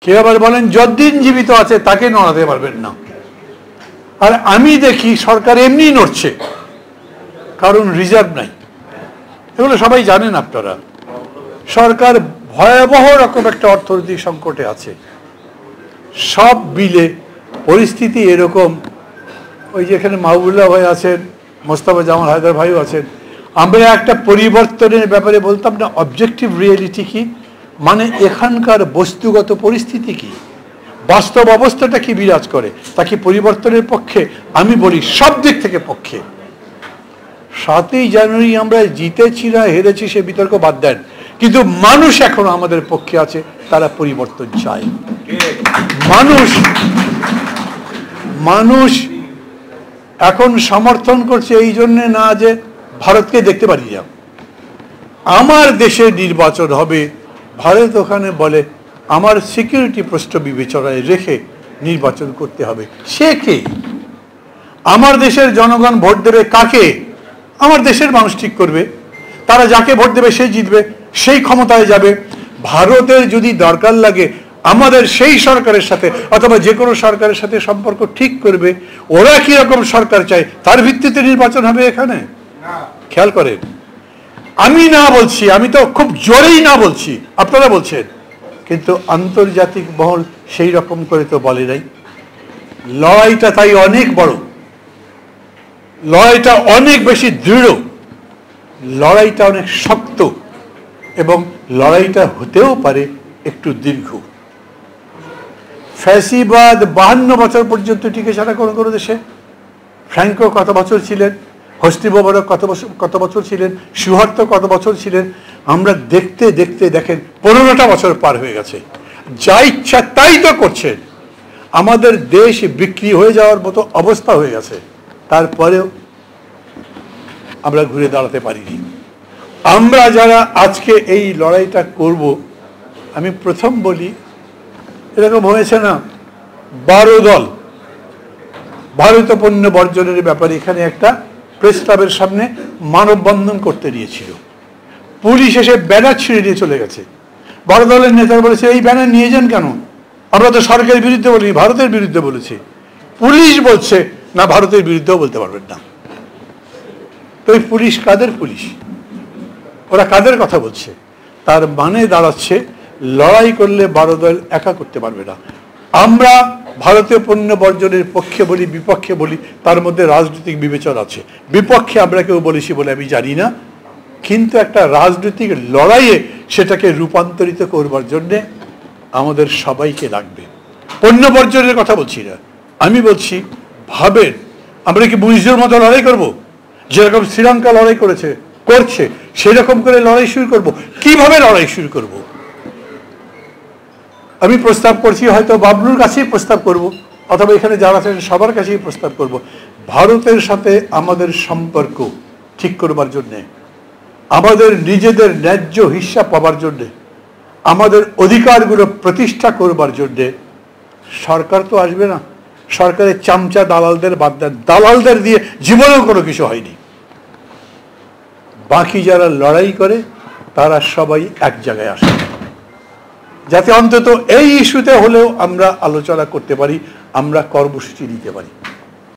কেউ আবার বলেন যতদিন জীবিত আছে তাকে নড়াতে পারবেন না। আর আমি দেখি সরকার এমনি নড়ছে, কারণ রিজার্ভ নাই। এগুলো সবাই জানেন আপনারা। সরকার ভয়াবহ রকম একটা অর্থনৈতিক সংকটে আছে। সব বিলে পরিস্থিতি এরকম। ওই যে এখানে মাহবুবুল্লাহ ভাই আছেন, মোস্তফা জামাল হায়দার ভাইও আছেন। আমরা একটা পরিবর্তনের ব্যাপারে বলতাম না, অবজেক্টিভ রিয়েলিটি কি, মানে এখানকার বস্তুগত পরিস্থিতি কি, বাস্তব অবস্থাটা কি বিরাজ করে, তা কি পরিবর্তনের পক্ষে? আমি বলি সব দিক থেকে পক্ষে। 7ই জানুয়ারি আমরা জিতেছি না হেরেছি সে বিতর্ক বাদ দেন, কিন্তু মানুষ এখনো আমাদের পক্ষে আছে, তারা পরিবর্তন চায়। মানুষ এখন সমর্থন করছে এই জন্যে না যে ভারতকে দেখতে পারি না, আমার দেশে নির্বাচন হবে, ভারত ওখানে বলে আমার সিকিউরিটি প্রশ্ন বিবেচনায় রেখে নির্বাচন করতে হবে। সে কে? আমার দেশের জনগণ ভোট দেবে কাকে? আমার দেশের মানুষ ঠিক করবে। তারা যাকে ভোট দেবে সে জিতবে, সেই ক্ষমতায় যাবে। ভারতের যদি দরকার লাগে আমাদের সেই সরকারের সাথে অথবা যে কোনো সরকারের সাথে সম্পর্ক ঠিক করবে, ওরা কি রকম সরকার চায় তার ভিত্তিতে নির্বাচন হবে এখানে। খেয়াল করেন, আমি না বলছি, আমি তো খুব জোরেই না বলছি, আপনারা বলছেন, কিন্তু আন্তর্জাতিক মহল সেই রকম করে তো বলে নাই। লড়াইটা তাই অনেক বড়, লড়াইটা অনেক বেশি দৃঢ়, লড়াইটা অনেক শক্ত, এবং লড়াইটা হতেও পারে একটু দীর্ঘ। ফ্যাসিবাদ 52 বছর পর্যন্ত টিকে ছাড়া কোনো দেশে। ফ্র্যাঙ্কো কত বছর ছিলেন, হোসনি মোবারক কত বছর ছিলেন, সুহার্তো কত বছর ছিলেন। আমরা দেখতে দেখতে দেখেন 15টা বছর পার হয়ে গেছে। যা ইচ্ছা তাই তো করছেন। আমাদের দেশ বিক্রি হয়ে যাওয়ার মতো অবস্থা হয়ে গেছে, তারপরেও আমরা ঘুরে দাঁড়াতে পারিনি। আমরা যারা আজকে এই লড়াইটা করব, আমি প্রথম বলি, এরকম হয়েছে না 12 দল ভারত পণ্য বর্জনের ব্যাপারে এখানে একটা প্রেস ক্লাবের সামনে মানববন্ধন করতে নিয়েছিল। পুলিশ এসে ব্যানার ছিঁড়ে নিয়ে চলে গেছে। 12 দলের নেতারা বলেছে এই ব্যানার নিয়ে যান কেন? আমরা তো সরকারের বিরুদ্ধে বলিনি, ভারতের বিরুদ্ধে বলেছি। পুলিশ বলছে না, ভারতের বিরুদ্ধেও বলতে পারবেন না। তো এই পুলিশ কাদের পুলিশ? ওরা কাদের কথা বলছে? তার মানে দাঁড়াচ্ছে লড়াই করলে 12 দল একা করতে পারবে না। আমরা ভারতীয় পণ্য বর্জনের পক্ষে বলি, বিপক্ষে বলি, তার মধ্যে রাজনৈতিক বিবেচনা আছে। বিপক্ষে আমরা কেউ বলেছি বলে আমি জানি না, কিন্তু একটা রাজনৈতিক লড়াইয়ে সেটাকে রূপান্তরিত করবার জন্যে আমাদের সবাইকে লাগবে। পণ্য বর্জনের কথা বলছি না, আমি বলছি ভাবেন আমরা কি মুজিবুর মতো লড়াই করব? যেরকম শ্রীলঙ্কা লড়াই করছে সেরকম করে লড়াই শুরু করব? কিভাবে লড়াই শুরু করব? আমি প্রস্তাব করছি, হয়তো বাবলুর কাছেই প্রস্তাব করব, অথবা এখানে যারা আছেন সবার কাছেই প্রস্তাব করব। ভারতের সাথে আমাদের সম্পর্ক ঠিক করবার জন্যে, আমাদের নিজেদের ন্যায্য হিস্সা পাবার জন্যে, আমাদের অধিকারগুলো প্রতিষ্ঠা করবার জন্যে সরকার তো আসবে না। সরকারের চামচা দালালদের বাদ দেন, দালালদের দিয়ে জীবনেও কোনো কিছু হয়নি। বাকি যারা লড়াই করে তারা সবাই এক জায়গায় আসে, যাতে অন্তত এই ইস্যুতে হলেও আমরা আলোচনা করতে পারি, আমরা কর্মসূচি নিতে পারি।